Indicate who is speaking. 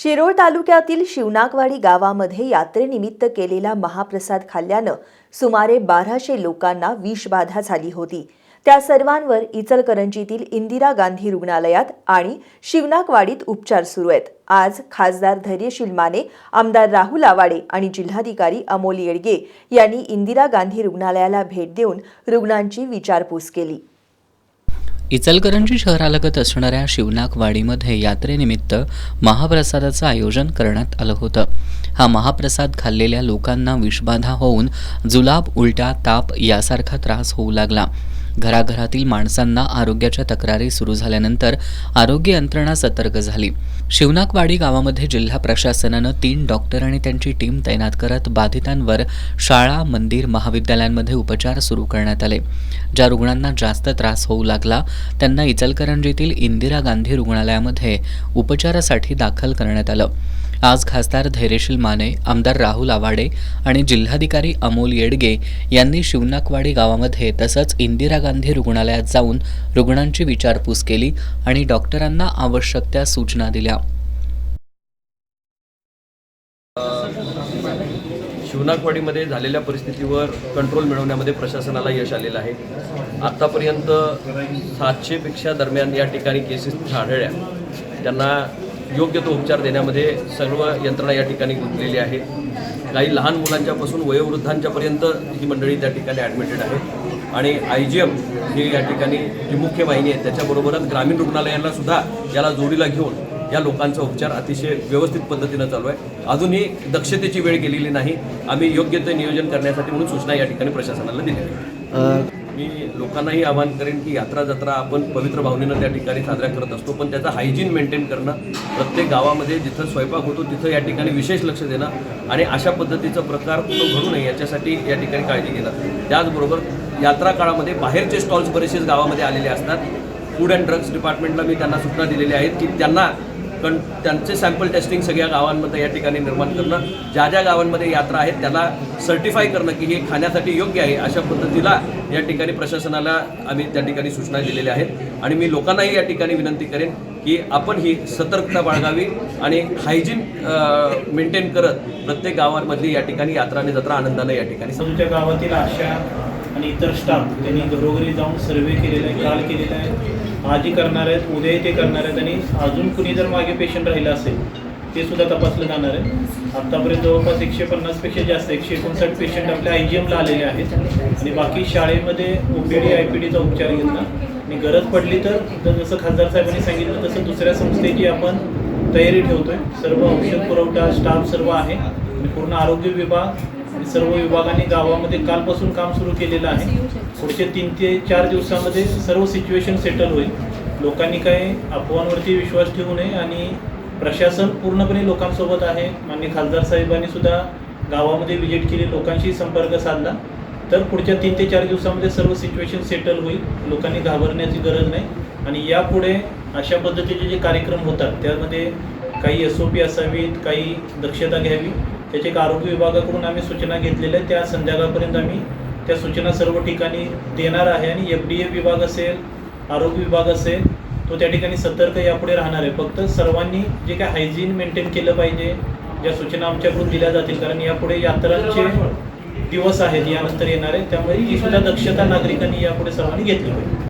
Speaker 1: शिरोळ तालुक्यातील शिवनाकवाडी गावामध्ये यात्रेनिमित्त केलेला महाप्रसाद खाल्ल्यानं सुमारे 1200 लोकांना विषबाधा झाली होती। त्या सर्वांवर इचलकरंजीतील इंदिरा गांधी रुग्णालयात आणि शिवनाकवाडीत उपचार सुरू आहेत। आज खासदार धैर्यशील माने, आमदार राहुल आवाडे आणि जिल्हाधिकारी अमोल येडगे यांनी इंदिरा गांधी रुग्णालयाला भेट देऊन रुग्णांची विचारपूस केली।
Speaker 2: इचलकरंजी शहरालगत असणाऱ्या शिवनाकवाडीमध्ये यात्रेनिमित्त महाप्रसादाचं आयोजन करण्यात आलं होतं। हा महाप्रसाद खाल्लेल्या लोकांना विषबाधा होऊन जुलाब, उलट्या, ताप यासारखा त्रास होऊ लागला। घराघरातील माणसांना आरोग्याच्या तक्रारी सुरू झाल्यानंतर आरोग्य यंत्रणा सतर्क झाली। शिवनाकवाडी गावामध्ये जिल्हा प्रशासनानं 3 डॉक्टर आणि त्यांची टीम तैनात करत बाधितांवर शाळा, मंदिर, महाविद्यालयांमध्ये उपचार सुरू करण्यात आले। ज्या रुग्णांना जास्त त्रास होऊ लागला त्यांना इचलकरंजीतील इंदिरा गांधी रुग्णालयामध्ये उपचारासाठी दाखल करण्यात आलं। आज खासदार धैर्यशील माने, आमदार राहुल आवाडे आणि जिल्हाधिकारी अमोल येडगे यांनी शिवनाकवाडी गावामध्ये तसंच इंदिरा गांधी रुग्णालयात जाऊन रुग्णांची विचारपूस केली आणि डॉक्टरांना आवश्यक त्या सूचना दिल्या।
Speaker 3: शिवनाकवाडीमध्ये झालेल्या परिस्थितीवर कंट्रोल मिळवण्यामध्ये प्रशासनाला यश आलेलं आहे। आत्तापर्यंत 700 पेक्षा दरम्यान या ठिकाणी केसेस आढळल्या। त्यांना योग्य तो उपचार देण्यामध्ये सर्व यंत्रणा या ठिकाणी गुंतलेली आहे। काही लहान मुलांच्यापासून वयोवृद्धांच्यापर्यंत ही मंडळी त्या ठिकाणी ॲडमिटेड आहे आणि IGM ही या ठिकाणी जी मुख्य वाहिनी आहे त्याच्याबरोबरच ग्रामीण रुग्णालयांना सुद्धा याला जोडीला घेऊन या लोकांचा उपचार अतिशय व्यवस्थित पद्धतीनं चालू आहे। अजूनही दक्षतेची वेळ गेलेली नाही। आम्ही योग्य ते नियोजन करण्यासाठी म्हणून सूचना या ठिकाणी प्रशासनाला दिली आहे। मी लोकांनाही आवाहन करेन की यात्रा जत्रा आपण पवित्र भावनेनं त्या ठिकाणी साजऱ्या करत असतो, पण त्याचा हायजीन मेंटेन करणं, प्रत्येक गावामध्ये जिथं स्वयंपाक होतो तिथं या ठिकाणी विशेष लक्ष देणं आणि अशा पद्धतीचा प्रकार कुठं घडू नये याच्यासाठी या ठिकाणी काळजी घेणं। त्याचबरोबर यात्रा काळामध्ये बाहेरचे स्टॉल्स बरेचसेच गावामध्ये आलेले असतात। फूड अँड ड्रग्स डिपार्टमेंटला मी त्यांना सूचना दिलेल्या आहेत की त्यांचे सॅम्पल टेस्टिंग सगळ्या गावांमध्ये या ठिकाणी निर्माण करणं, ज्या ज्या गावांमध्ये यात्रा आहेत त्याला सर्टिफाय करणं की हे खाण्यासाठी योग्य आहे अशा पद्धतीला या ठिकाणी प्रशासनाला आम्ही त्या ठिकाणी सूचना दिलेल्या आहेत। आणि मी लोकांनाही या ठिकाणी विनंती करेन की आपण ही सतर्कता बाळगावी आणि हायजीन मेंटेन करत प्रत्येक गावांमधली या ठिकाणी यात्रा आणि जत्रा आनंदाने या ठिकाणी
Speaker 4: तुमच्या गावातील आशा आणि इतर स्टाफ त्यांनी घरोघरी जाऊन सर्वे केलेला आहे, काल केलेला आहे, आजही करणार आहेत, उद्याही ते करणार आहेत आणि अजून कुणी जर मागे पेशंट राहिलं असेल ते सुद्धा तपासलं जाणार आहे। आत्तापर्यंत जवळपास 150पेक्षा जास्त 159 पेशंट आपल्या IGMला आलेले आहेत आणि बाकी शाळेमध्ये OPD IPDचा उपचार घेतला आणि गरज पडली तर जसं खासदार साहेबांनी सांगितलं तसं दुसऱ्या संस्थेची आपण तयारी ठेवतोय। सर्व औषध पुरवठा स्टाफ सर्व आहे आणि पूर्ण आरोग्य विभाग सर्व विभागांनी गावामध्ये कालपासून काम सुरू केलेलं आहे। पुढचे 3 ते 4 दिवसामध्ये सर्व सिच्युएशन सेटल होईल। लोकांनी काही अफवांवरती विश्वास ठेवू नये आणि प्रशासन पूर्णपणे लोकांसोबत आहे। माननीय खासदार साहेबांनी सुद्धा गावामध्ये व्हिजिट केली, लोकांशी संपर्क साधला, तर पुढच्या 3 ते 4 दिवसामध्ये सर्व सिच्युएशन सेटल होईल। लोकांनी घाबरण्याची गरज नाही आणि यापुढे अशा पद्धतीचे जे कार्यक्रम होतात त्यामध्ये काही SOP असावीत, काही दक्षता घ्यावी, त्याचे एक आरोग्य विभागाकडून आम्ही सूचना घेतलेल्या आहेत। त्या संध्याकाळपर्यंत आम्ही त्या सूचना सर्व ठिकाणी देणार आहे आणि FDA विभाग असेल, आरोग्य विभाग असेल, तो त्या ठिकाणी सतर्क यापुढे राहणार आहे। फक्त सर्वांनी जे काय हायजीन मेंटेन केलं पाहिजे, ज्या सूचना आमच्याकडून दिल्या जातील, कारण यापुढे यात्रांचे दिवस आहेत यानंतर येणार आहे, त्यामुळे ही सुद्धा दक्षता नागरिकांनी यापुढे सर्वांनी घेतली पाहिजे।